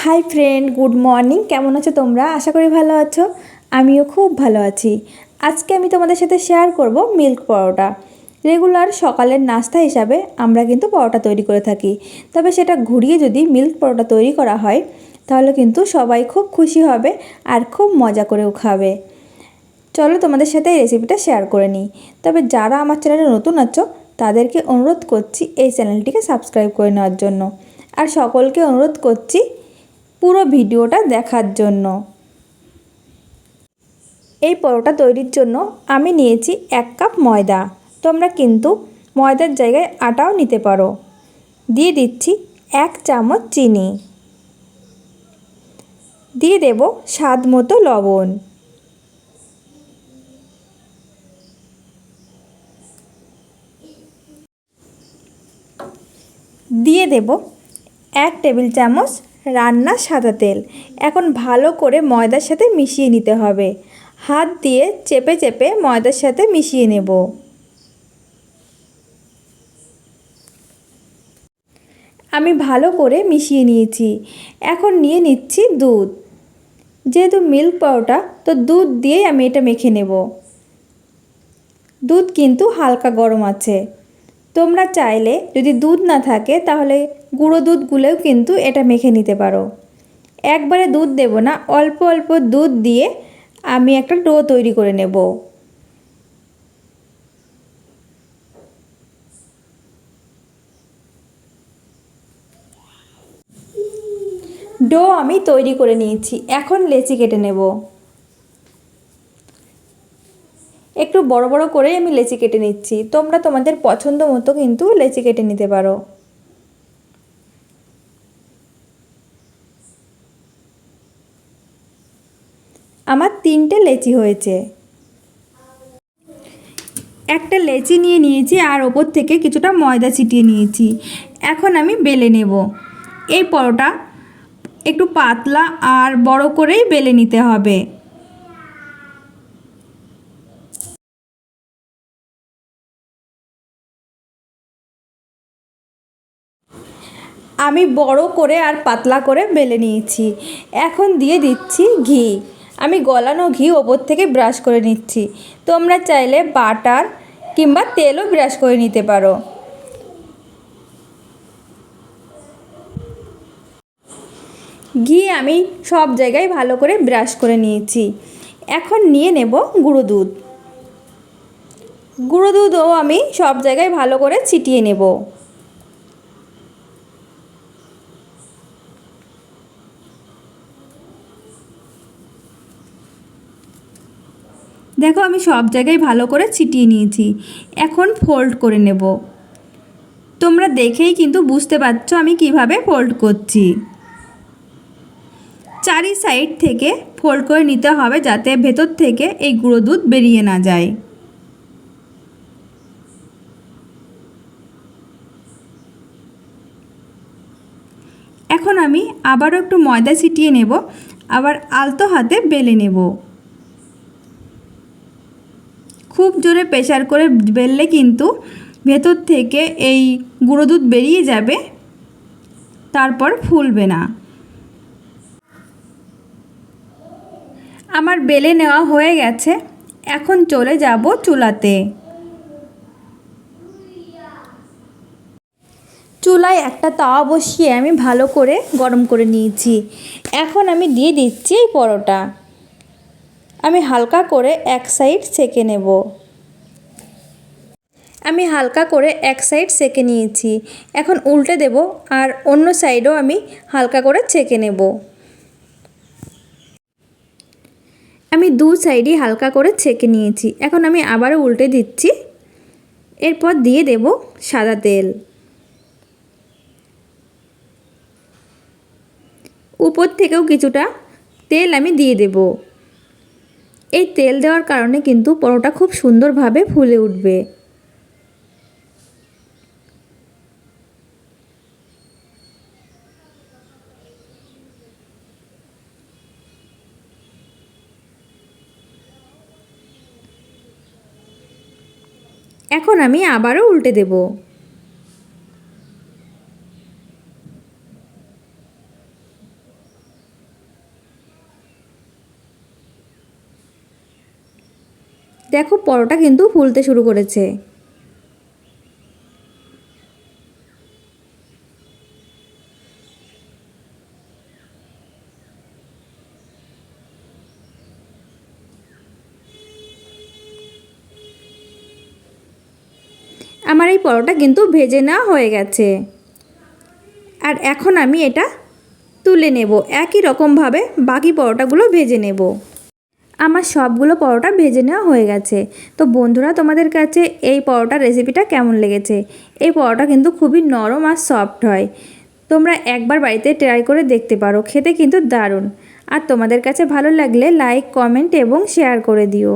Hi friend, good morning. কেমন আছো তোমরা? আশা করি ভালো আছো। আমিও খুব ভালো আছি। আজকে আমি তোমাদের সাথে শেয়ার করব মিল্ক পরোটা। রেগুলার সকালের নাস্তা হিসাবে আমরা কিন্তু পরোটা তৈরি করে থাকি, তবে সেটা ঘুরিয়ে যদি মিল্ক পরোটা তৈরি করা হয় তাহলে কিন্তু সবাই খুব খুশি হবে আর খুব মজা করেও খাবে। চলো তোমাদের সাথে এই রেসিপিটা শেয়ার করে নিই। তবে যারা আমার চ্যানেলে নতুন আছো তাদেরকে অনুরোধ করছি এই চ্যানেলটিকে সাবস্ক্রাইব করে নেওয়ার জন্য, আর সকলকে অনুরোধ করছি পুরো ভিডিওটা দেখার জন্য। এই পরোটা তৈরির জন্য আমি নিয়েছি 1 কাপ ময়দা। তোমরা কিন্তু ময়দার জায়গায় আটাও নিতে পারো। দিয়ে দিচ্ছি 1 চামচ চিনি, দিয়ে দেব স্বাদ মতো লবণ, দিয়ে দেব 1 টেবিল চামচ রান্নার সাদা তেল। এখন ভালো করে ময়দার সাথে মিশিয়ে নিতে হবে। হাত দিয়ে চেপে চেপে ময়দার সাথে মিশিয়ে নেব। আমি ভালো করে মিশিয়ে নিয়েছি। এখন নিয়ে নিচ্ছি দুধ। যেহেতু মিল্ক পরোটা, তো দুধ দিয়েই আমি এটা মেখে নেব। দুধ কিন্তু হালকা গরম আছে। তোমরা চাইলে যদি দুধ না থাকে তাহলে গুঁড়ো দুধ গুলেও কিন্তু এটা মেখে নিতে পারো। একবারে দুধ দেব না, অল্প অল্প দুধ দিয়ে আমি একটা ডো তৈরি করে নেব। ডো আমি তৈরি করে নিয়েছি। এখন লেচি কেটে নেব। একটু বড় বড় করেই আমি লেচি কেটে নিচ্ছি। তোমরা তোমাদের পছন্দ মতো কিন্তু লেচি কেটে নিতে পারো। আমার 3টে লেচি হয়েছে। একটা লেচি নিয়ে নিয়েছি আর ওপর থেকে কিছুটা ময়দা ছিটিয়ে নিয়েছি। এখন আমি বেলে নেব। এই পরোটা একটু পাতলা আর বড় করেই বেলে নিতে হবে। আমি বড় করে আর পাতলা করে বেলে নিয়েছি। এখন দিয়ে দিচ্ছি ঘি। আমি গলানো ঘি ওপর থেকে ব্রাশ করে নিচ্ছি। তোমরা চাইলে বাটার কিংবা তেলও ব্রাশ করে নিতে পারো। ঘি আমি সব জায়গায় ভালো করে ব্রাশ করে নিয়েছি। এখন নিয়ে নেব গুঁড়ো দুধ। গুঁড়ো দুধও আমি সব জায়গায় ভালো করে ছিটিয়ে নেব। দেখো আমি সব জায়গায় ভালো করে ছিটিয়ে নিয়েছি। এখন ফোল্ড করে নেব। তোমরা দেখেই কিন্তু বুঝতে পারছো আমি কিভাবে ফোল্ড করছি। চারি সাইড থেকে ফোল্ড করে নিতে হবে যাতে ভেতর থেকে এই গুঁড়ো দুধ বেরিয়ে না যায়। এখন আমি আবারও একটু ময়দা ছিটিয়ে নেব, আবার আলতো হাতে বেলে নেব। খুব জোরে প্রেসার করে বেললে কিন্তু ভেতর থেকে এই গুঁড়ো দুধ বেরিয়ে যাবে, তারপর ফুলবে না। আমার বেলে নেওয়া হয়ে গেছে। এখন চলে যাব চুলাতে। চুলায় একটা তাওয়া বসিয়ে আমি ভালো করে গরম করে নিয়েছি। এখন আমি দিয়ে দিচ্ছি এই পরোটা। আমি হালকা করে এক সাইড সেঁকে নেব। আমি হালকা করে এক সাইড সেঁকে নিয়েছি। এখন উল্টে দেব আর অন্য সাইডও আমি হালকা করে ছেঁকে নেব। আমি দু সাইডই হালকা করে ছেঁকে নিয়েছি। এখন আমি আবারও উল্টে দিচ্ছি। এরপর দিয়ে দেব সাদা তেল। উপর থেকেও কিছুটা তেল আমি দিয়ে দেব। এই তেল দেওয়ার কারণে কিন্তু পরোটা খুব সুন্দরভাবে ফুলে উঠবে। এখন আমি আবারও উল্টে দেব। দেখো পরোটা কিন্তু ফুলতে শুরু করেছে। আমার এই পরোটা কিন্তু ভেজে নেওয়া হয়ে গেছে। আর এখন আমি এটা তুলে নেব। একই রকমভাবে বাকি পরোটাগুলো ভেজে নেব। আমার সবগুলো পরোটা ভেজে নেওয়া হয়ে গেছে। তো বন্ধুরা, তোমাদের কাছে এই পরোটার রেসিপিটা কেমন লেগেছে? এই পরোটা কিন্তু খুবই নরম আর সফট হয়। তোমরা একবার বাড়িতে ট্রাই করে দেখতে পারো, খেতে কিন্তু দারুণ। আর তোমাদের কাছে ভালো লাগলে লাইক, কমেন্ট এবং শেয়ার করে দিও।